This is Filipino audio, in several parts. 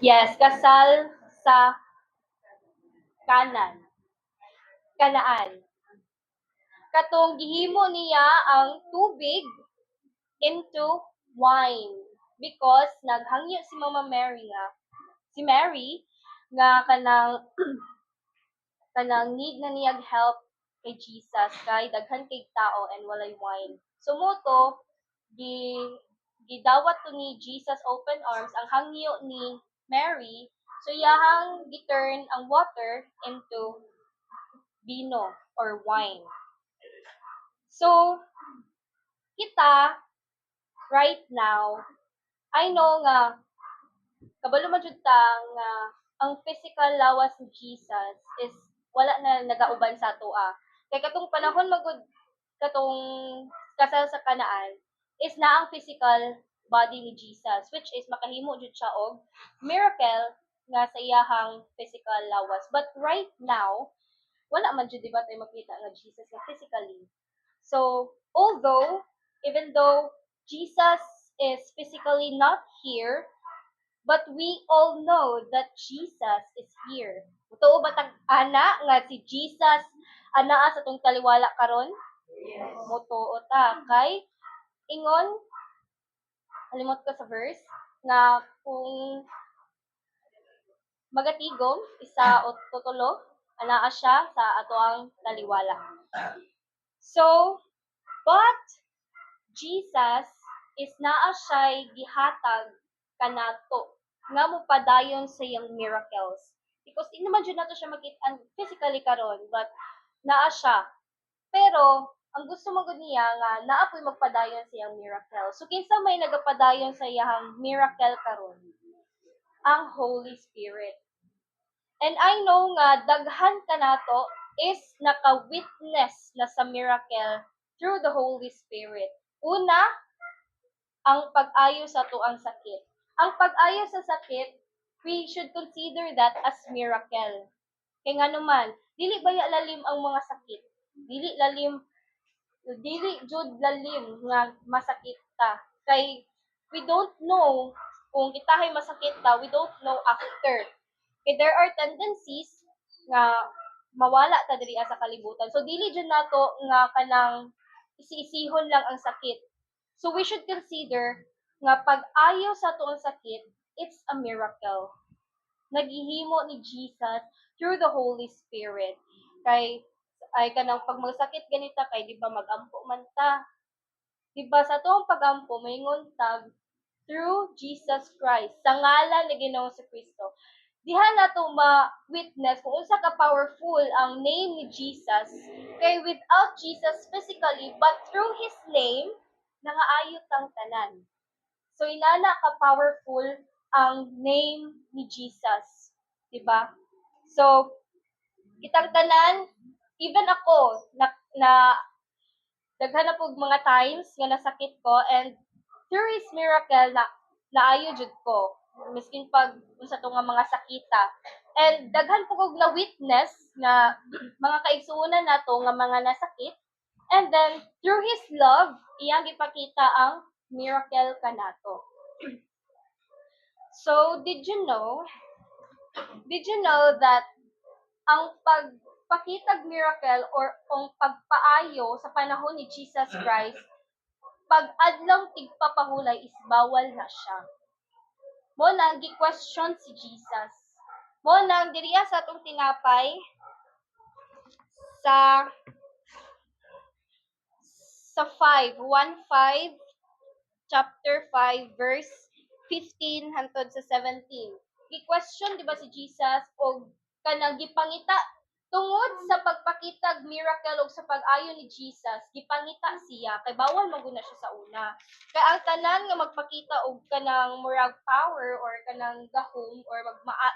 Yes, kasal sa Kanaan. Katong gihimo niya ang tubig into wine because naghangyo si Mama Mary nga si Mary nga kanang need na niyag help kay Jesus kay daghan kay tao and walay wine. So moto gi gidawat to ni Jesus open arms ang hangyo ni Mary, so iyahang giturn ang water into vino or wine. So kita right now, I know nga kabalo man jud ta nga ang physical lawas ni Jesus is wala na nagauban sa atoa. Kay katong panahon magud katong kasal sa Kanaan is na ang physical body ni Jesus, which is makahimo jud siya og miracle nga sa iyahang physical lawas. But right now, wala man jud di ba tayo makita nga Jesus nga physically. So, even though Jesus is physically not here, but we all know that Jesus is here. Totoo ba tag ana nga si Jesus anaa sa tong taliwala karon? Yes. Motoo ta kay ingon halimot ko sa verse nga kung magatigom isa o tutulo anaa siya sa atoang taliwala. So, but Jesus is naa siya'y gihatag kanato nga mopadayon sa iyang miracles. Because di naman dyan nato siya makita physically karon, but naa siya. Pero ang gusto mo gud niya nga naa po'y magpadayon sa iyang miracle. So kinsa may nagapadayon sa iyang miracle karon? Ang Holy Spirit. And I know nga daghan kanato is naka-witness na sa miracle through the Holy Spirit. Una, ang pag-ayo sa tuang sakit. Ang pag-ayo sa sakit, we should consider that as miracle. Kay nga naman, dili baya lalim ang mga sakit. Dili jud lalim nga masakit ta. Kay we don't know kung itahay masakit ta, we don't know after. Kay there are tendencies nga mawala ta diri sa kalibutan. So dili jud nato nga kanang isi-isihon lang ang sakit. So we should consider nga pag-ayo sa tuong sakit, it's a miracle. Naghihimo ni Jesus through the Holy Spirit. Kay ay kanang pag magsakit ganita kay di ba magampo man ta. Di ba sa tuong pagampo maingon tag through Jesus Christ sa ngalan ni Ginoong si Kristo. Diha nato ma-witness kung unsa ka powerful ang name ni Jesus. Kay without Jesus physically, but through His name, nangaayot ang tanan. So inana ka powerful ang name ni Jesus, 'di ba? So kitang tanan, even ako na daghan na pug mga times nga nasakit ko, and through His miracle na naayo jud ko miskin pag unsa to nga mga sakita. And daghan pug og na witness nga mga kaigsuonan nato nga mga nasakit. And then, through His love, iyang ipakita ang miracle kanato. So, did you know that ang pagpakitag miracle or ang pagpaayo sa panahon ni Jesus Christ, pag adlong tigpapahulay is bawal na siya. Mo nang gi-question si Jesus. Mo nang diriya sa atong tinapay sa 5, chapter 5, verse 15 hangtod sa 17. Gi-question di ba si Jesus og kanang gipangita tungod sa pagpakitag miracle og sa pag-ayo ni Jesus, gipangita siya kay bawal man gud na siya sa una. Kay ang tanan nga magpakita og kanang murag power or kanang gahom or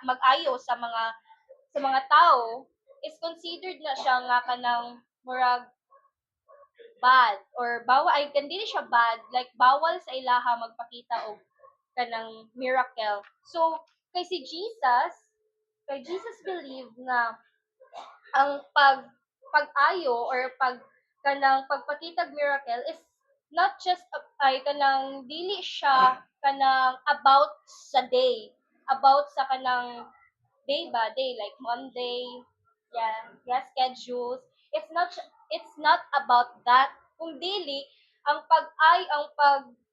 mag-ayo sa mga tao is considered na siya nga kanang murag bad or bawal ay dili siya bad, like bawal sa ilaha magpakita og kanang miracle. So kay Jesus believe nga ang pag-ayo or kanang pagpakitag miracle is not just ay kanang dili siya kanang about sa day, about sa kanang day ba day, like Monday, yeah, schedules. It's not about that. Kung dili ang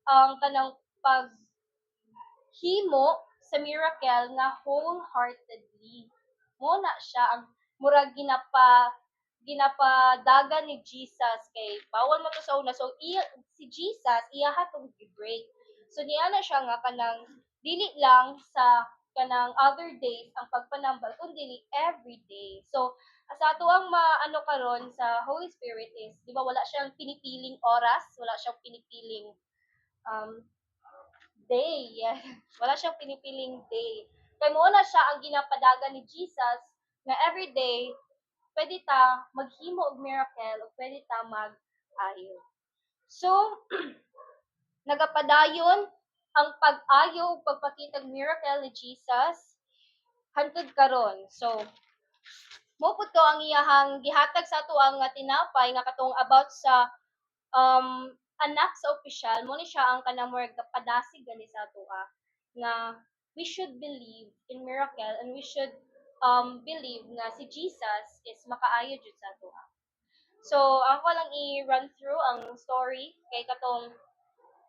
ang kanang paghimo sa miracle nga wholeheartedly. Mo na siya ang murag ginapadagan ni Jesus kay bawal mo to sa una. So si Jesus iya hatong gi-break. So niya na siya nga kanang dili lang sa kanang other days ang pagpanambal kundi every day. So sa ato ang maano karon sa Holy Spirit is di ba wala siyang pinipiling oras, wala siyang pinipiling um day. Yes. Wala siyang pinipiling day. Kay mo na siya ang ginapadagan ni Jesus na every day pwede ta maghimo og miracle o pwede ta mag-ayo. So, nagapadayon ang pag-ayo ug pagpakitag miracle ni Jesus hangtod karon. So, mopud ko ang iyahang gihatag sa ato ang nga tinapay nga katong about sa anak sa opisyal mo ni siya ang kanang murag padasig gani sa ato nga we should believe in miracle and we should believe nga si Jesus is makaayo jud sa ato. So, ako lang i-run through ang story kay katong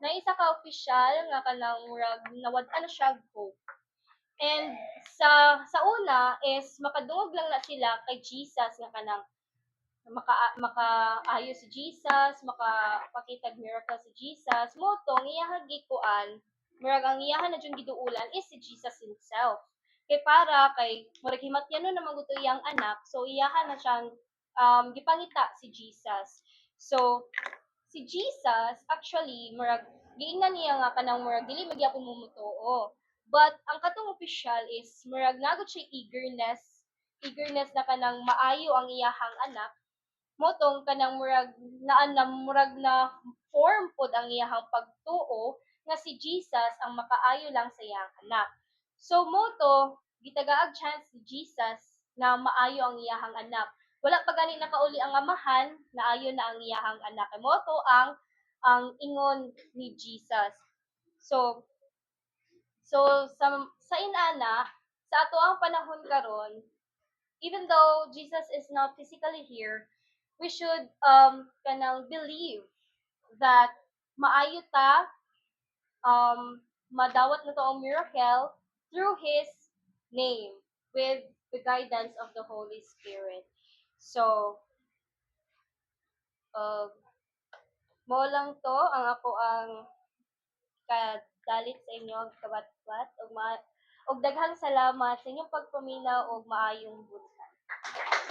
na isa ka opisyal nga kanang murag nawad-an na siya hope. And sa una is makadungog lang na sila kay Jesus nga kanang makaayo si Jesus, makapakitag miracle si Jesus, motong iyahang gikuan, murag ang iyahan na diyong giduulan is si Jesus himself. Kay para kay murag himatyanon na maguto iyang anak, so iyahan na siyang gipangita si Jesus. So si Jesus actually murag giingnan niya nga kanang murag dili magyapon mumutuo. But ang katong opisyal is murag nagud siya eagerness na kanang maayo ang iyahang anak motong kanang murag na form pod ang iyahang pagtuo nga si Jesus ang makaayo lang sa iyang anak. So moto gitagaag chance si Jesus na maayo ang iyahang anak. Wala pa gani nakauli ang amahan, naayo na ang iyahang anak. Moto ang ingon ni Jesus. So sa inana sa ato ang panahon karon, even though Jesus is not physically here, we should kanang believe that maayo ta madawat na to ang miracle through His name with the guidance of the Holy Spirit. So, uh, mo lang to ang ako ang kadalit sa inyo ang kabatbat og daghang salamat sa inyong pagpaminaw og maayong buti.